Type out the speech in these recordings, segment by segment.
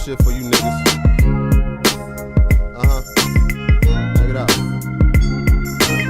shit for you niggas. Check it out.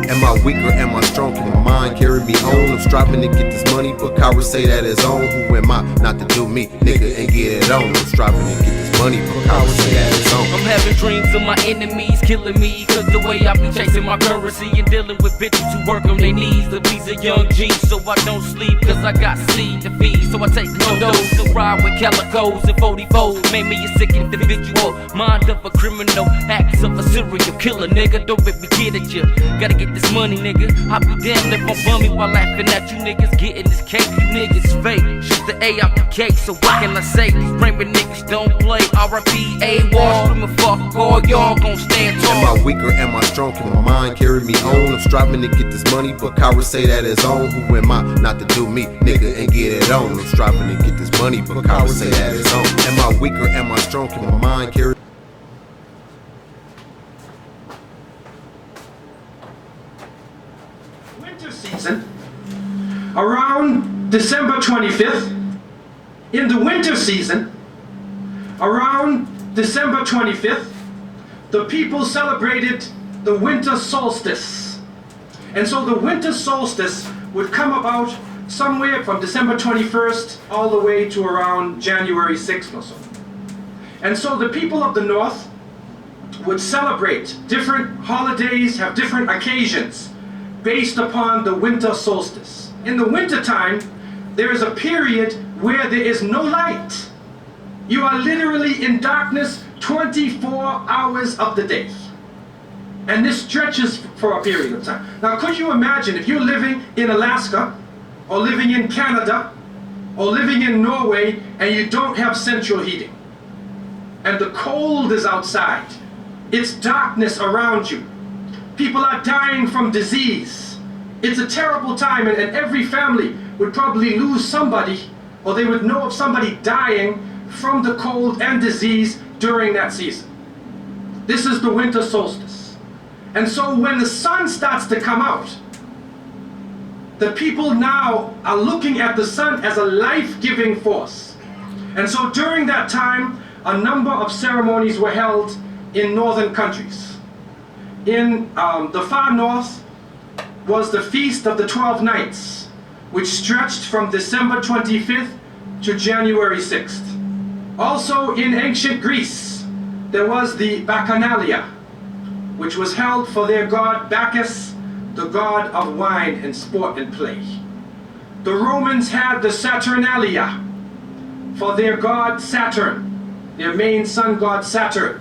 Am I weak or am I strong? Can my mind carry me on? I'm striving to get this money, but cowards say that it's on. Who am I not to do me, nigga, and get it on? I'm striving to get this money, but cowards say that it's on. I'm having dreams of my enemies killing me, cause the way I be chasing my currency and dealing with bitches who work on their knees to please a young G. So I don't sleep, cause I got seed to feed. So I take no dose to ride with calicos and 44s. Made me a sick individual, mind of a criminal, acts of a serial killer, nigga. Don't make me get at you. Gotta get this money, nigga. I'll be damned if I'm bummy while laughing at you niggas getting this cake. You niggas fake, shoot the A out the cake. So what can I say? These framing niggas don't play. R.I.P. A-Wall, screaming fuck all y'all gon' stand tall. Am I weak or am I strong? Can my mind carry me on? I'm striving to get this money, but cowards say that it's on. Who am I not to do me, nigga, and get it on? I'm striving to get this money, but cowards say that it's on. Am I weak or am I strong? Can my mind carry Winter season, around December 25th, in the winter season, around December 25th, the people celebrated the winter solstice. And so the winter solstice would come about somewhere from December 21st all the way to around January 6th or so. And so the people of the North would celebrate different holidays, have different occasions based upon the winter solstice. In the winter time, there is a period where there is no light. You are literally in darkness 24 hours of the day. And this stretches for a period of time. Now, could you imagine if you're living in Alaska, or living in Canada, or living in Norway, and you don't have central heating, and the cold is outside, it's darkness around you, people are dying from disease, it's a terrible time, and every family would probably lose somebody, or they would know of somebody dying from the cold and disease during that season. This is the winter solstice. And so when the sun starts to come out, the people now are looking at the sun as a life-giving force. And so during that time, a number of ceremonies were held in northern countries. In the far north was the Feast of the 12 Nights, which stretched from December 25th to January 6th. Also in ancient Greece, there was the Bacchanalia, which was held for their god Bacchus, the god of wine and sport and play. The Romans had the Saturnalia for their god Saturn, their main sun god Saturn.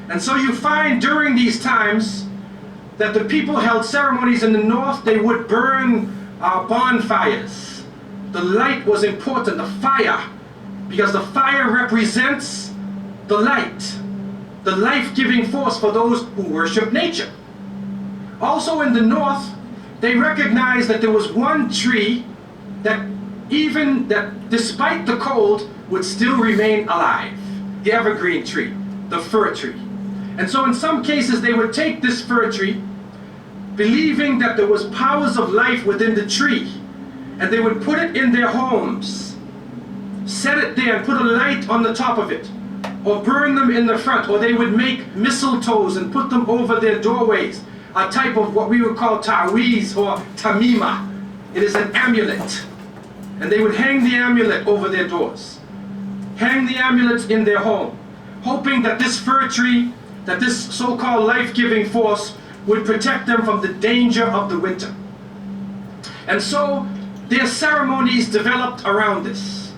And so you find during these times that the people held ceremonies in the north. They would burn bonfires. The light was important, the fire, because the fire represents the light, the life-giving force for those who worship nature. Also in the north, they recognized that there was one tree that despite the cold would still remain alive, the evergreen tree, the fir tree. And so in some cases they would take this fir tree, believing that there was powers of life within the tree, and they would put it in their homes, set it there and put a light on the top of it, or burn them in the front, or they would make mistletoes and put them over their doorways, a type of what we would call ta'weez or tamima. It is an amulet. And they would hang the amulet over their doors, hang the amulets in their home, hoping that this fir tree, that this so-called life-giving force would protect them from the danger of the winter. And so their ceremonies developed around this.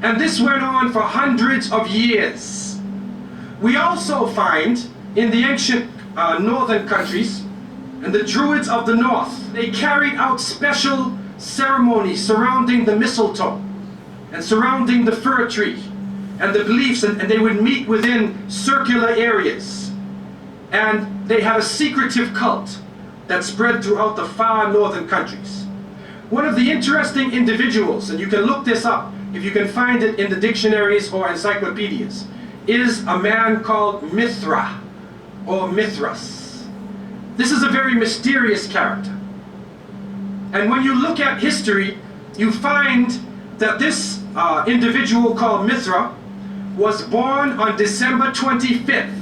And this went on for hundreds of years. We also find in the ancient northern countries, and the Druids of the north, they carried out special ceremonies surrounding the mistletoe and surrounding the fir tree and the beliefs, and they would meet within circular areas. And they had a secretive cult that spread throughout the far northern countries. One of the interesting individuals, and you can look this up if you can find it in the dictionaries or encyclopedias, is a man called Mithra or Mithras. This is a very mysterious character. And when you look at history, you find that this individual called Mithra was born on December 25th.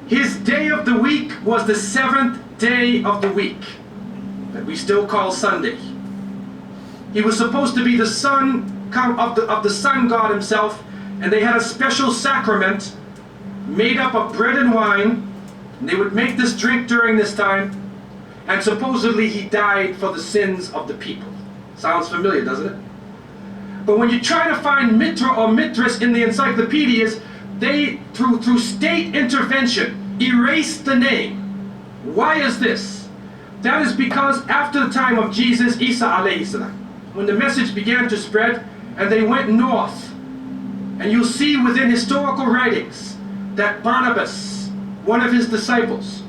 His day of the week was the 7th day of the week, that we still call Sunday. He was supposed to be the son of the sun god himself, and they had a special sacrament made up of bread and wine, and they would make this drink during this time, and supposedly he died for the sins of the people. Sounds familiar, doesn't it? But when you try to find Mitra or Mithras in the encyclopedias, they, through state intervention, erased the name. Why is this? That is because after the time of Jesus, Isa alayhi salam, when the message began to spread, and they went north, and you'll see within historical writings that Barnabas, one of his disciples,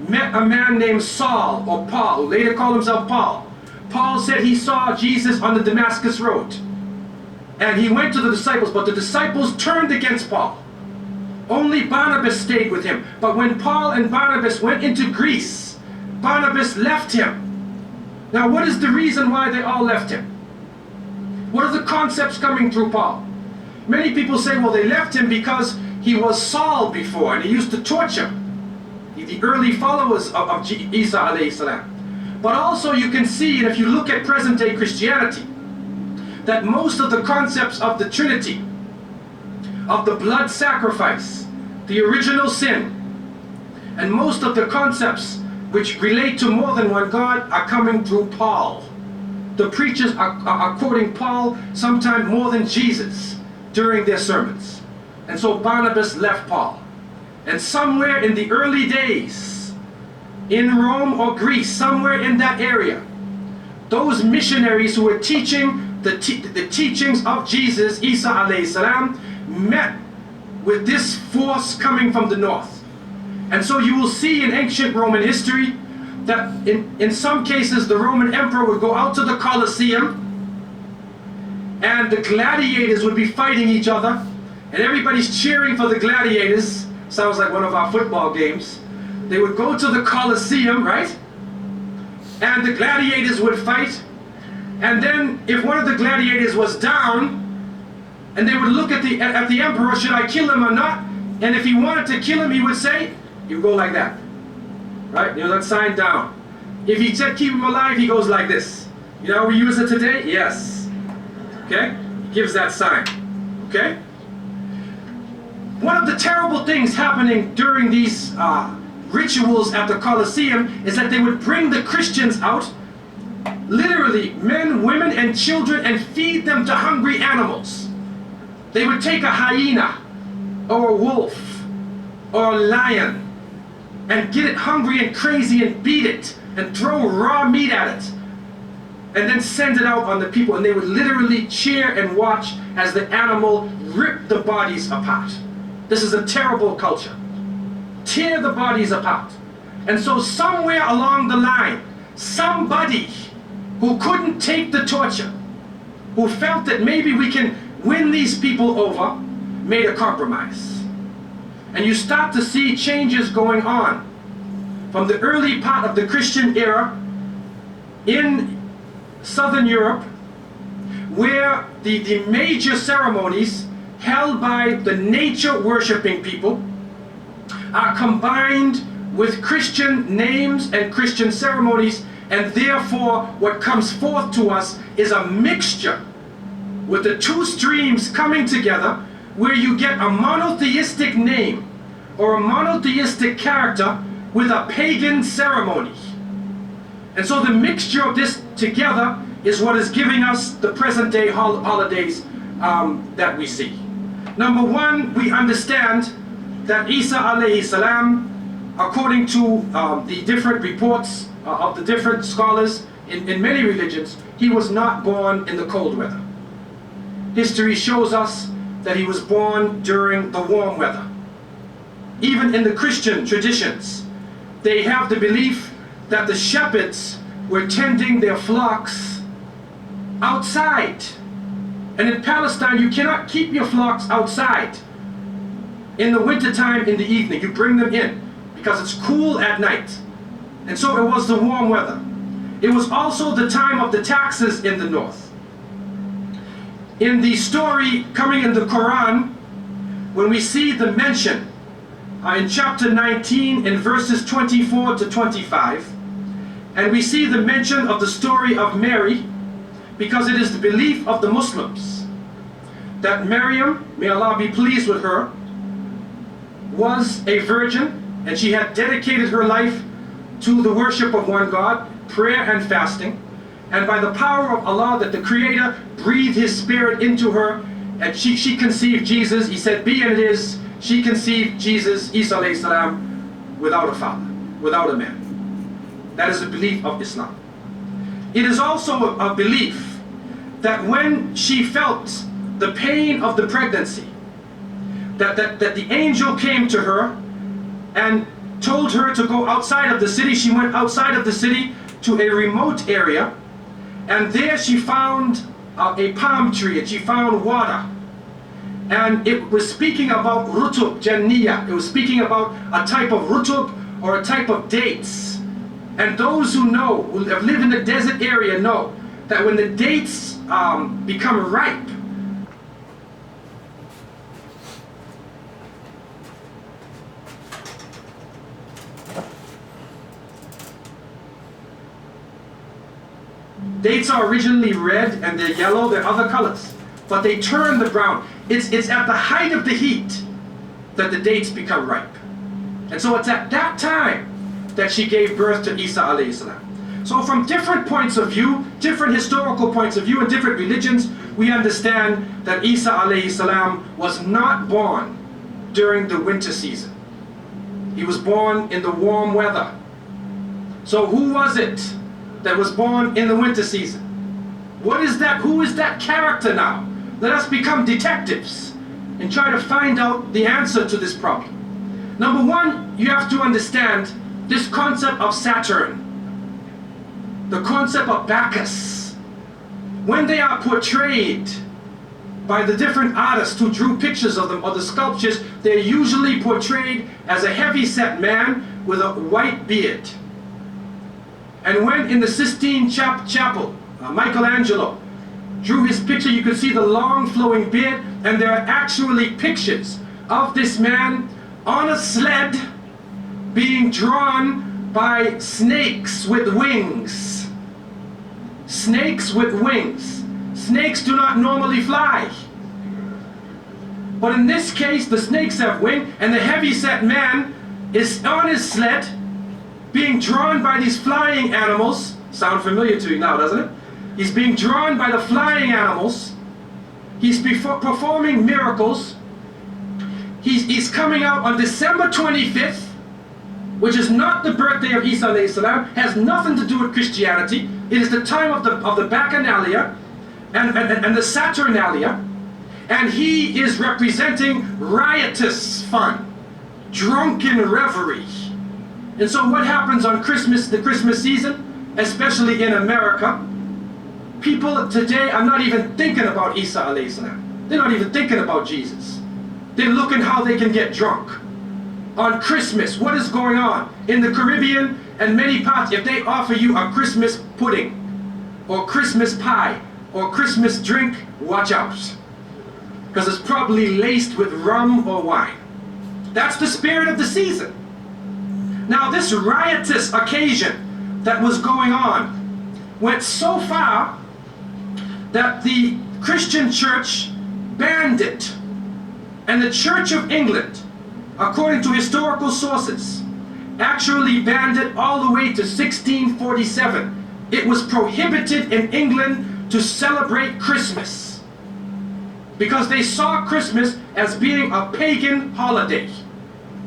met a man named Saul, or Paul, who later called himself Paul. Paul said he saw Jesus on the Damascus road. And he went to the disciples, but the disciples turned against Paul. Only Barnabas stayed with him. But when Paul and Barnabas went into Greece, Barnabas left him. Now, what is the reason why they all left him? What are the concepts coming through Paul? Many people say, well, they left him because he was Saul before, and he used to torture the early followers of Isa alayhi salam. But also you can see, and if you look at present-day Christianity, that most of the concepts of the Trinity, of the blood sacrifice, the original sin, and most of the concepts which relate to more than one God are coming through Paul. The preachers are quoting Paul sometimes more than Jesus during their sermons. And so Barnabas left Paul. And somewhere in the early days, in Rome or Greece, somewhere in that area, those missionaries who were teaching the teachings of Jesus, Isa alayhi salam, met with this force coming from the north. And so you will see in ancient Roman history that in some cases the Roman emperor would go out to the Colosseum, and the gladiators would be fighting each other, and everybody's cheering for the gladiators. Sounds like one of our football games. They would go to the Colosseum, right? And the gladiators would fight. And then if one of the gladiators was down, and they would look at the emperor, should I kill him or not? And if he wanted to kill him, he would say, you go like that. Right? You know, that sign down. If he said keep him alive, he goes like this. You know how we use it today? Yes. Okay? He gives that sign. Okay? One of the terrible things happening during these rituals at the Colosseum is that they would bring the Christians out, literally men, women, and children, and feed them to hungry animals. They would take a hyena or a wolf or a lion and get it hungry and crazy and beat it and throw raw meat at it and then send it out on the people, and they would literally cheer and watch as the animal ripped the bodies apart. This is a terrible culture. Tear the bodies apart. And so somewhere along the line, somebody who couldn't take the torture, who felt that maybe we can win these people over, made a compromise. And you start to see changes going on from the early part of the Christian era in Southern Europe, where the major ceremonies held by the nature worshipping people are combined with Christian names and Christian ceremonies, and therefore what comes forth to us is a mixture with the two streams coming together, where you get a monotheistic name or a monotheistic character with a pagan ceremony. And so the mixture of this together is what is giving us the present day holidays that we see. Number one, we understand that Isa alayhi salam, according to the different reports of the different scholars in many religions, he was not born in the cold weather. History shows us that he was born during the warm weather. Even in the Christian traditions, they have the belief that the shepherds were tending their flocks outside. And in Palestine, you cannot keep your flocks outside in the wintertime in the evening. You bring them in because it's cool at night. And so it was the warm weather. It was also the time of the taxes in the north. in the story coming in the Quran, when we see the mention in chapter 19 in verses 24 to 25, and we see the mention of the story of Mary, because it is the belief of the Muslims that Maryam, may Allah be pleased with her, was a virgin, and she had dedicated her life to the worship of one God, prayer and fasting, and by the power of Allah, that the Creator breathed His Spirit into her, and she conceived Jesus. He said, be and it is. She conceived Jesus, Isa alayhi salam, without a father, without a man. That is the belief of Islam. It is also a belief that when she felt the pain of the pregnancy, that the angel came to her and told her to go outside of the city. She went outside of the city to a remote area, and there she found a palm tree, and she found water. And it was speaking about rutub janniya. It was speaking about a type of rutub, or a type of dates. And those who know, who have lived in the desert area, know that when the dates become ripe, dates are originally red and they're yellow, they're other colors, but they turn the brown. It's at the height of the heat that the dates become ripe. And so it's at that time that she gave birth to Isa alayhi salam. So from different points of view, different historical points of view and different religions, we understand that Isa alayhi salam was not born during the winter season. He was born in the warm weather. So who was it that was born in the winter season? What is that? Who is that character now? Let us become detectives and try to find out the answer to this problem. Number one, you have to understand this concept of Saturn, the concept of Bacchus. When they are portrayed by the different artists who drew pictures of them, or the sculptures, they're usually portrayed as a heavy-set man with a white beard. And when in the Sistine Chapel, Michelangelo drew his picture, you could see the long flowing beard, and there are actually pictures of this man on a sled being drawn by snakes with wings. Snakes with wings. Snakes do not normally fly. But in this case, the snakes have wings, and the heavy-set man is on his sled being drawn by these flying animals. Sound familiar to you now, doesn't it? He's being drawn by the flying animals. He's performing miracles. He's coming out on December 25th, which is not the birthday of Isa alayhi salam, has nothing to do with Christianity. It is the time of the Bacchanalia and the Saturnalia, and he is representing riotous fun, drunken revelry. And so what happens on Christmas, the Christmas season, especially in America, people today are not even thinking about Isa alayhi salam. They're not even thinking about Jesus. They're looking how they can get drunk. On Christmas, what is going on? In the Caribbean and many parts, if they offer you a Christmas pudding, or Christmas pie, or Christmas drink, watch out. Because it's probably laced with rum or wine. That's the spirit of the season. Now this riotous occasion that was going on went so far that the Christian church banned it. And the Church of England, according to historical sources, actually banned it all the way to 1647. It was prohibited in England to celebrate Christmas because they saw Christmas as being a pagan holiday.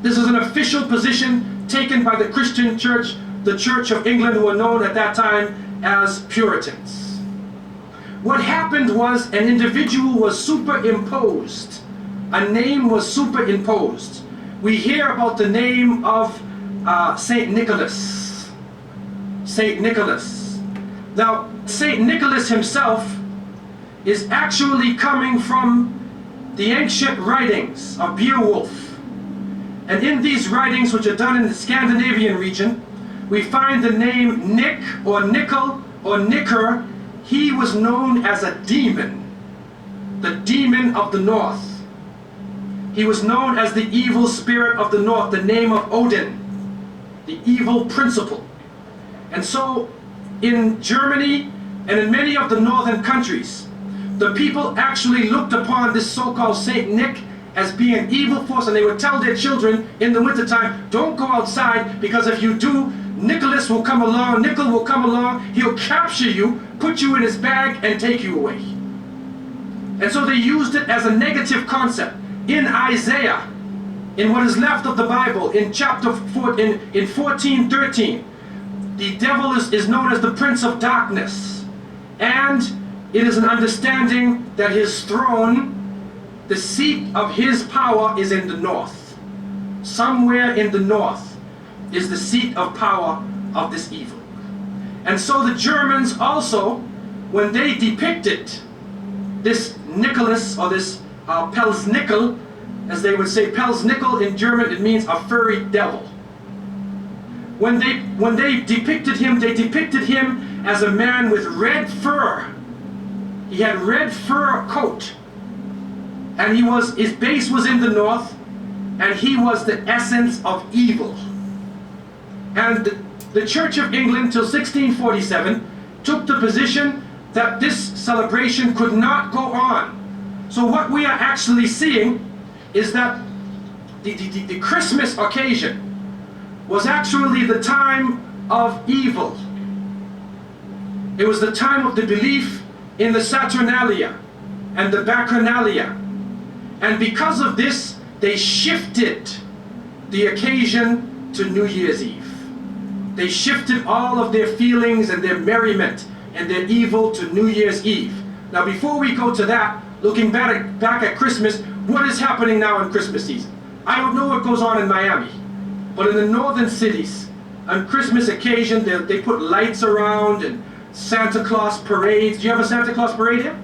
This is an official position taken by the Christian church, the Church of England, who were known at that time as Puritans. What happened was an individual was superimposed. A name was superimposed. We hear about the name of Saint Nicholas. Saint Nicholas. Now, Saint Nicholas himself is actually coming from the ancient writings of Beowulf. And in these writings, which are done in the Scandinavian region, we find the name Nick or Nickel or Nicker. He was known as a demon. the demon of the north. He was known as the evil spirit of the north, the name of Odin, the evil principle. And so in Germany and in many of the northern countries, the people actually looked upon this so-called Saint Nick as being an evil force, and they would tell their children in the wintertime, don't go outside, because if you do, Nicholas will come along, Nickel will come along, he'll capture you, put you in his bag, and take you away. And so they used it as a negative concept. In Isaiah, in what is left of the Bible, in chapter 4, in 14:13, the devil is known as the prince of darkness. And it is an understanding that his throne, the seat of his power, is in the north. Somewhere in the north is the seat of power of this evil. And so the Germans also, when they depicted this Nicholas, or this Pelsnickel, as they would say, Pelsnickel in German, it means a furry devil. When they depicted him, they depicted him as a man with red fur. He had red fur coat, and his base was in the north, and he was the essence of evil. And the Church of England till 1647 took the position that this celebration could not go on. So what we are actually seeing is that the Christmas occasion was actually the time of evil. It was the time of the belief in the Saturnalia and the Bacchanalia. And because of this, they shifted the occasion to New Year's Eve. They shifted all of their feelings and their merriment and their evil to New Year's Eve. Now before we go to that, looking back at Christmas, what is happening now in Christmas season? I don't know what goes on in Miami, but in the northern cities, on Christmas occasion, they put lights around and Santa Claus parades. Do you have a Santa Claus parade here?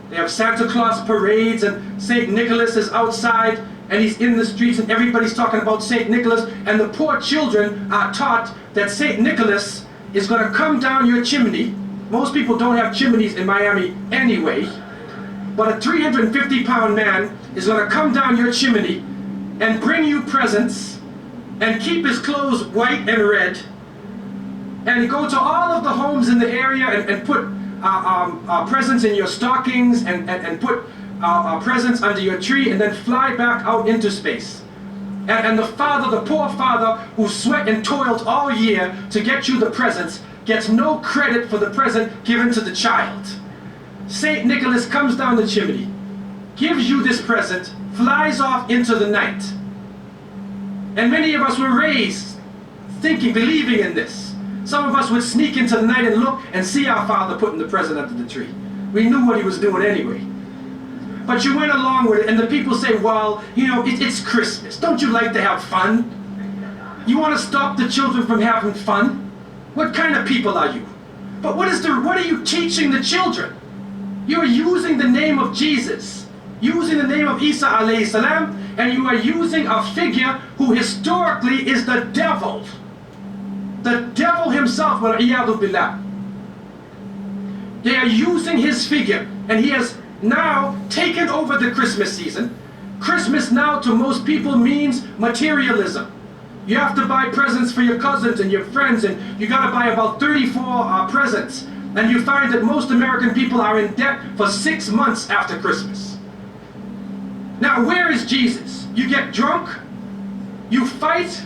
They have Santa Claus parades, and St. Nicholas is outside, and he's in the streets, and everybody's talking about St. Nicholas, and the poor children are taught that St. Nicholas is going to come down your chimney. Most people don't have chimneys in Miami anyway, but a 350-pound man is going to come down your chimney and bring you presents and keep his clothes white and red, and go to all of the homes in the area and put presents in your stockings and put presents under your tree, and then fly back out into space. And the poor father who sweat and toiled all year to get you the presents, gets no credit for the present given to the child. St. Nicholas comes down the chimney, gives you this present, flies off into the night. And many of us were raised thinking, believing in this. Some of us would sneak into the night and look and see our father putting the present under the tree. We knew what he was doing anyway. But you went along with it, and the people say, well, you know, it's Christmas. Don't you like to have fun? You want to stop the children from having fun? What kind of people are you? But what are you teaching the children? You are using the name of Jesus, using the name of Isa alayhi salam, and you are using a figure who historically is the devil. The devil himself, wal-iyadu billah. They are using his figure, and he has now taken over the Christmas season. Christmas now to most people means materialism. You have to buy presents for your cousins and your friends, and you got to buy about 34 presents. And you find that most American people are in debt for 6 months after Christmas. Now, where is Jesus? You get drunk, you fight,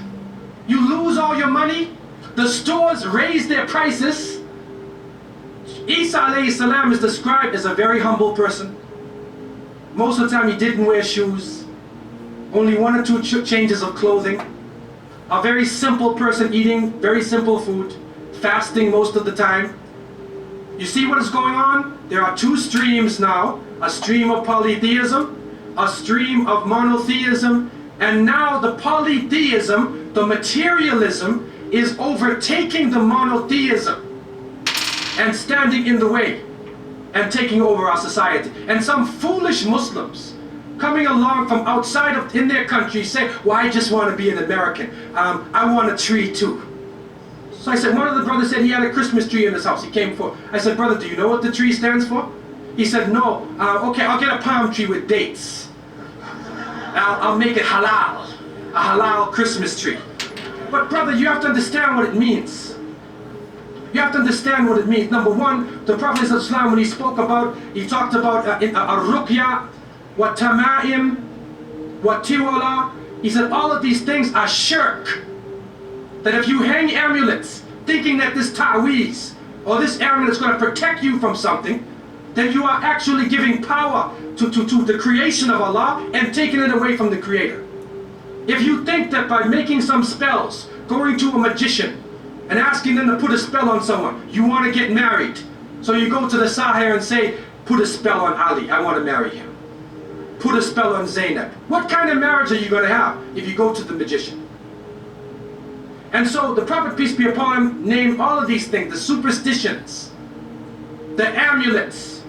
you lose all your money, the stores raise their prices. Isa alayhi salam is described as a very humble person. Most of the time he didn't wear shoes, only 1 or 2 changes of clothing. A very simple person, eating very simple food, fasting most of the time. You see what is going on? There are 2 streams now, a stream of polytheism, a stream of monotheism, and now the polytheism, the materialism, is overtaking the monotheism and standing in the way and taking over our society. And some foolish Muslims coming along from outside of in their country say, well, I just want to be an American. I want a tree too. So I said, one of the brothers said he had a Christmas tree in his house. He came for. I said, brother, do you know what the tree stands for? He said, no, okay, I'll get a palm tree with dates. I'll make it halal, a halal Christmas tree. But brother, you have to understand what it means. You have to understand what it means. Number one, the Prophet ﷺ, when he spoke about, he talked about ar-ruqya, wa tama'im, wa tiwala. He said all of these things are shirk. That if you hang amulets, thinking that this ta'weez, or this amulet is going to protect you from something, then you are actually giving power to the creation of Allah and taking it away from the Creator. If you think that by making some spells, going to a magician and asking them to put a spell on someone, you want to get married, so you go to the Sahir and say, put a spell on Ali, I want to marry him. Put a spell on Zainab. What kind of marriage are you going to have if you go to the magician? And so the Prophet, peace be upon him, named all of these things, the superstitions, the amulets,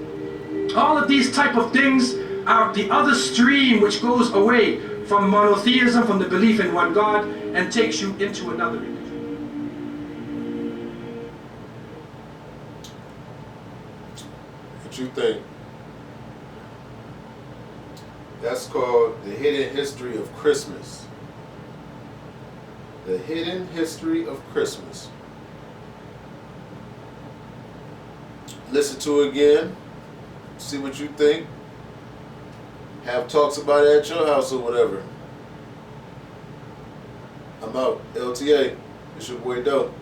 all of these type of things are the other stream which goes away from monotheism, from the belief in one God, and takes you into another religion. What you think? That's called the hidden history of Christmas. The hidden history of Christmas. Listen to it again. See what you think. Have talks about it at your house or whatever. I'm out. LTA. It's your boy Doe.